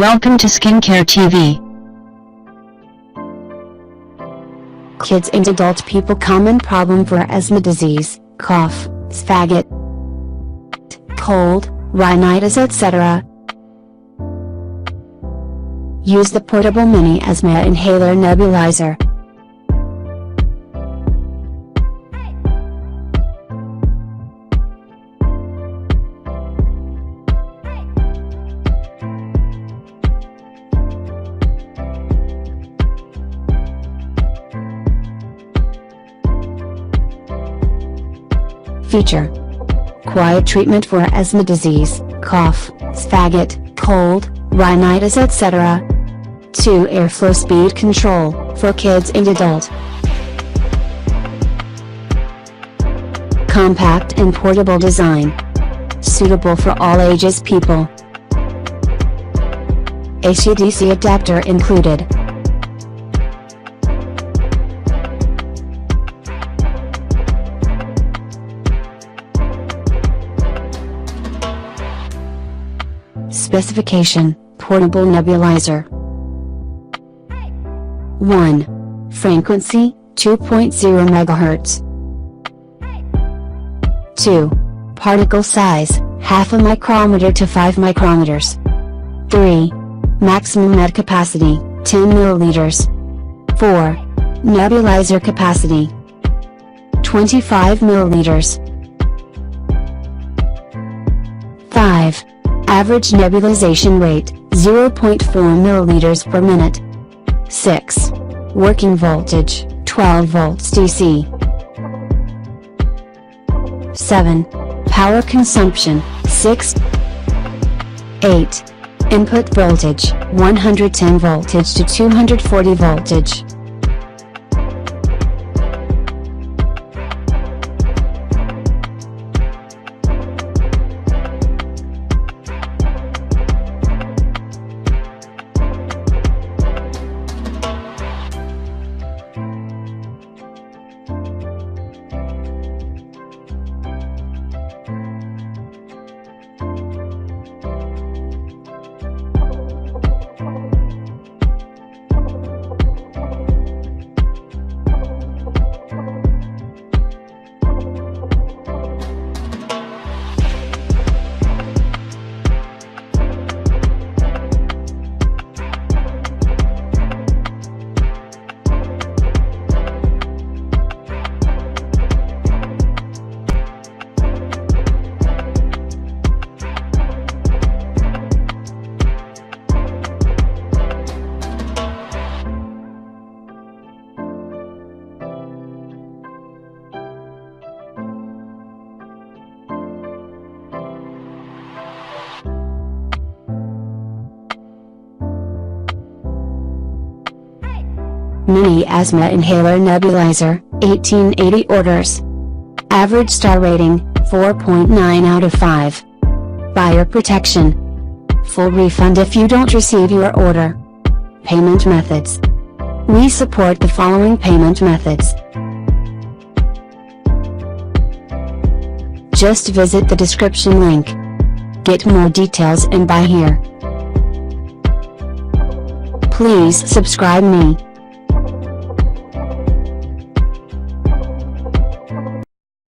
Welcome to Skincare TV. Kids and adult people common problem for asthma disease, cough, sphagit, cold, rhinitis etc. Use the portable mini asthma inhaler nebulizer. Feature: quiet treatment for asthma disease, cough, sphagit, cold, rhinitis etc. 2. Airflow speed control, for kids and adult. Compact and portable design. Suitable for all ages people. AC/DC adapter included. Specification: portable nebulizer. 1. Frequency, 2.0 MHz. 2. Particle size, half a micrometer to 5 micrometers. 3. Maximum net capacity, 10 milliliters. 4. Nebulizer capacity, 25 milliliters. 5. Average nebulization rate, 0.4 milliliters per minute. 6. Working voltage, 12 volts DC. 7. Power consumption, 6. 8. Input voltage, 110 voltage to 240 voltage. Mini Asthma Inhaler Nebulizer, 1880 orders. Average star rating, 4.9 out of 5. Buyer protection. Full refund if you don't receive your order. Payment methods. We support the following payment methods. Just visit the description link. Get more details and buy here. Please subscribe me.